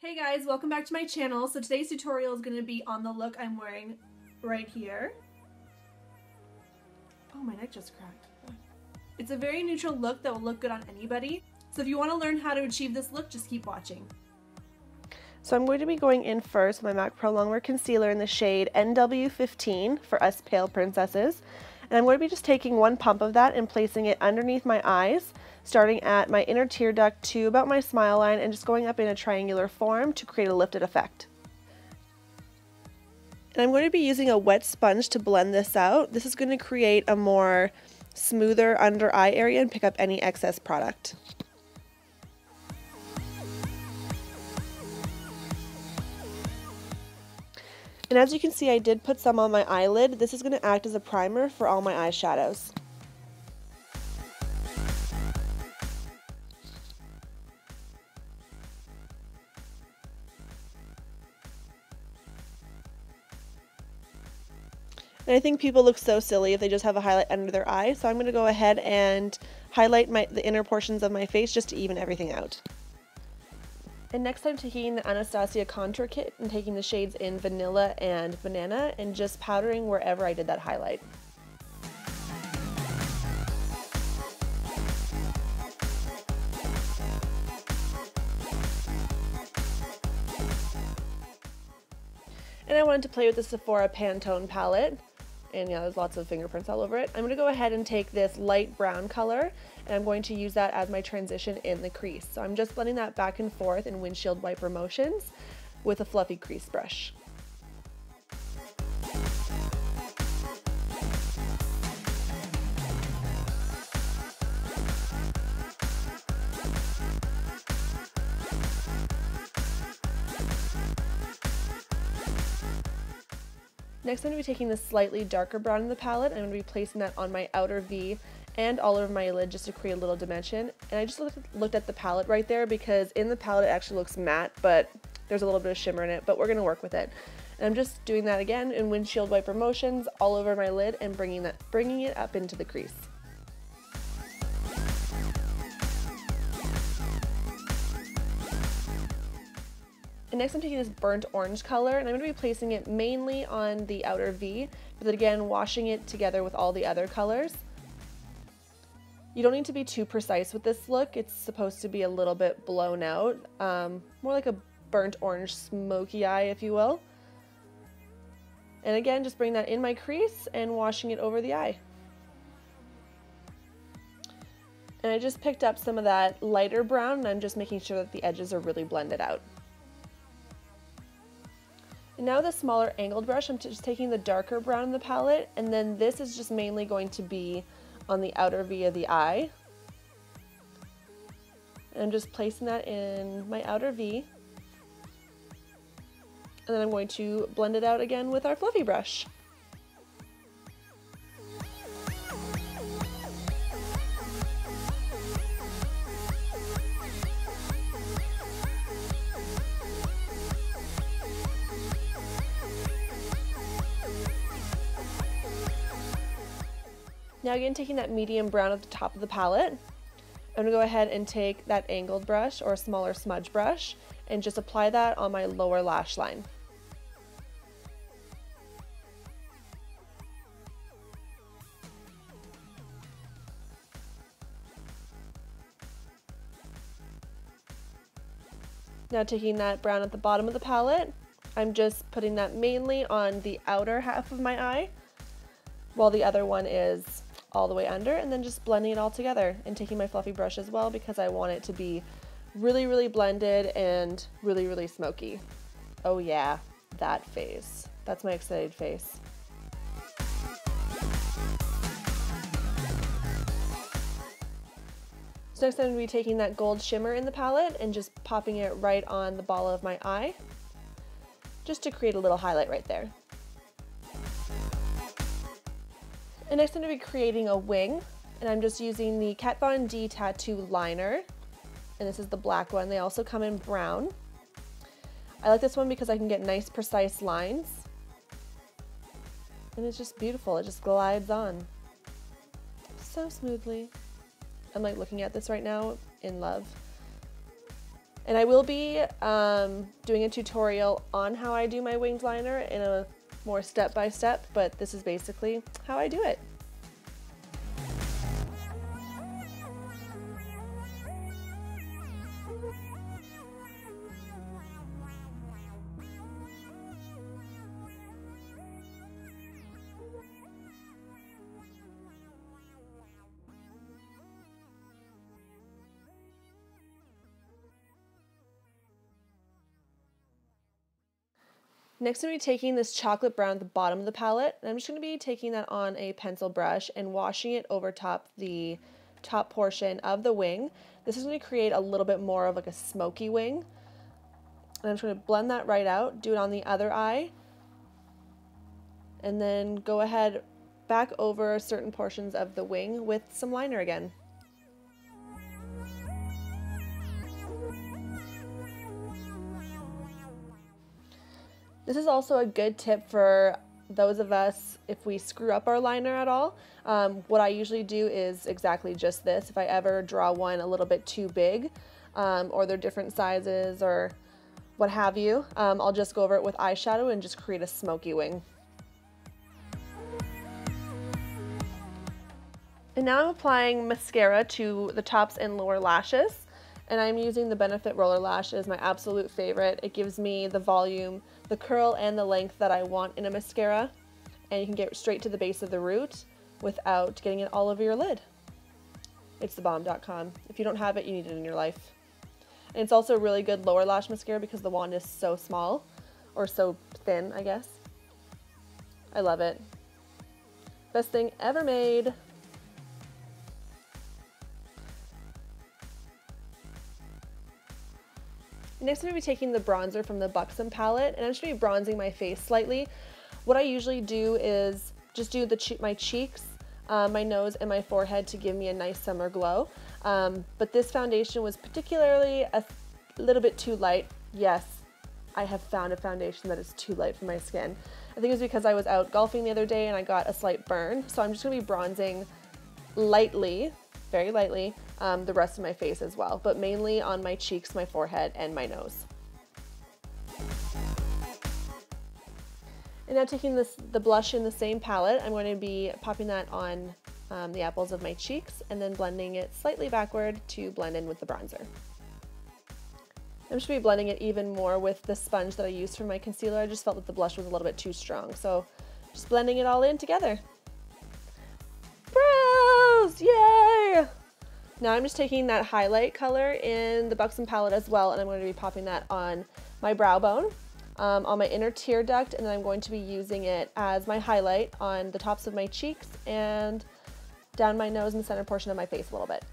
Hey guys, welcome back to my channel. So today's tutorial is going to be on the look I'm wearing right here. Oh, my neck just cracked. It's a very neutral look that will look good on anybody. So if you want to learn how to achieve this look, just keep watching. So I'm going to be going in first with my MAC Prolongwear concealer in the shade NW15 for us pale princesses. And I'm going to be just taking one pump of that and placing it underneath my eyes, starting at my inner tear duct to about my smile line and just going up in a triangular form to create a lifted effect. And I'm going to be using a wet sponge to blend this out. This is going to create a more smoother under eye area and pick up any excess product. And as you can see, I did put some on my eyelid. This is going to act as a primer for all my eyeshadows. And I think people look so silly if they just have a highlight under their eye, so I'm going to go ahead and highlight the inner portions of my face just to even everything out. And next I'm taking the Anastasia Contour Kit and taking the shades in Vanilla and Banana and just powdering wherever I did that highlight. And I wanted to play with the Sephora Pantone palette. And yeah, there's lots of fingerprints all over it. I'm going to go ahead and take this light brown color and I'm going to use that as my transition in the crease. So I'm just blending that back and forth in windshield wiper motions with a fluffy crease brush. Next I'm going to be taking this slightly darker brown in the palette. I'm going to be placing that on my outer V and all over my lid just to create a little dimension. And I just looked at the palette right there because in the palette it actually looks matte, but there's a little bit of shimmer in it, but we're going to work with it. And I'm just doing that again in windshield wiper motions all over my lid and bringing it up into the crease. And next I'm taking this burnt orange color and I'm going to be placing it mainly on the outer V, but then again washing it together with all the other colors. You don't need to be too precise with this look. It's supposed to be a little bit blown out, more like a burnt orange smoky eye, if you will. And again, just bring that in my crease and washing it over the eye. And I just picked up some of that lighter brown and I'm just making sure that the edges are really blended out. And now with a smaller angled brush, I'm just taking the darker brown in the palette, and then this is just mainly going to be on the outer V of the eye. And I'm just placing that in my outer V. And then I'm going to blend it out again with our fluffy brush. Now again, taking that medium brown at the top of the palette, I'm going to go ahead and take that angled brush or a smaller smudge brush and just apply that on my lower lash line. Now taking that brown at the bottom of the palette, I'm just putting that mainly on the outer half of my eye, while the other one is all the way under, and then just blending it all together and taking my fluffy brush as well because I want it to be really, really blended and really, really smoky. Oh yeah, that face. That's my excited face. So next I'm going to be taking that gold shimmer in the palette and just popping it right on the ball of my eye, just to create a little highlight right there. And next I'm going to be creating a wing, and I'm just using the Kat Von D tattoo liner, and this is the black one. They also come in brown. I like this one because I can get nice precise lines, and it's just beautiful. It just glides on so smoothly. I'm like looking at this right now in love. And I will be doing a tutorial on how I do my winged liner in a more step-by-step, but this is basically how I do it. Next, I'm going to be taking this chocolate brown at the bottom of the palette, and I'm just going to be taking that on a pencil brush and washing it over the top portion of the wing. This is going to create a little bit more of like a smoky wing. And I'm just going to blend that right out, do it on the other eye, and then go ahead back over certain portions of the wing with some liner again. This is also a good tip for those of us if we screw up our liner at all. What I usually do is exactly just this. If I ever draw one a little bit too big, or they're different sizes or what have you, I'll just go over it with eyeshadow and just create a smoky wing. And now I'm applying mascara to the tops and lower lashes. And I'm using the Benefit Roller Lash. It is my absolute favorite. It gives me the volume, the curl, and the length that I want in a mascara. And you can get straight to the base of the root without getting it all over your lid. It's thebomb.com. If you don't have it, you need it in your life. And it's also a really good lower lash mascara because the wand is so small, or so thin, I guess. I love it. Best thing ever made. Next, I'm going to be taking the bronzer from the Buxom palette, and I'm just going to be bronzing my face slightly. What I usually do is just do my cheeks, my nose, and my forehead to give me a nice summer glow. But this foundation was particularly a little bit too light. Yes, I have found a foundation that is too light for my skin. I think it was because I was out golfing the other day and I got a slight burn. So I'm just going to be bronzing lightly, very lightly, the rest of my face as well, but mainly on my cheeks, my forehead, and my nose. And now taking the blush in the same palette, I'm going to be popping that on the apples of my cheeks and then blending it slightly backward to blend in with the bronzer. I'm just going to be blending it even more with the sponge that I used for my concealer. I just felt that the blush was a little bit too strong, so just blending it all in together. Brows! Yay! Now I'm just taking that highlight color in the Buxom palette as well, and I'm going to be popping that on my brow bone, on my inner tear duct, and then I'm going to be using it as my highlight on the tops of my cheeks and down my nose and the center portion of my face a little bit.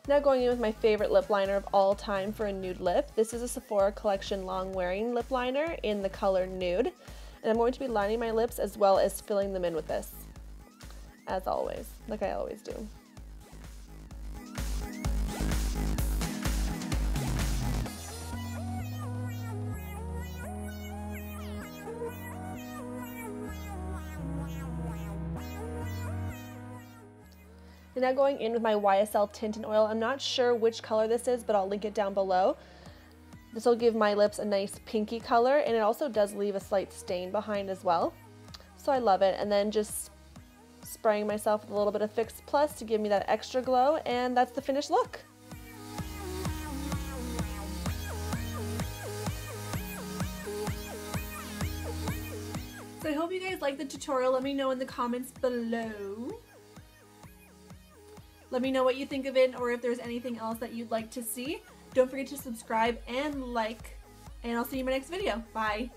Now going in with my favorite lip liner of all time for a nude lip. This is a Sephora Collection long wearing lip liner in the color Nude. And I'm going to be lining my lips as well as filling them in with this, as always, like I always do. And now going in with my YSL tint-in-oil. I'm not sure which color this is, but I'll link it down below. This will give my lips a nice pinky color, and it also does leave a slight stain behind as well. So I love it. And then just spraying myself with a little bit of Fix Plus to give me that extra glow, and that's the finished look. So I hope you guys liked the tutorial. Let me know in the comments below. Let me know what you think of it, or if there's anything else that you'd like to see. Don't forget to subscribe and like, and I'll see you in my next video. Bye!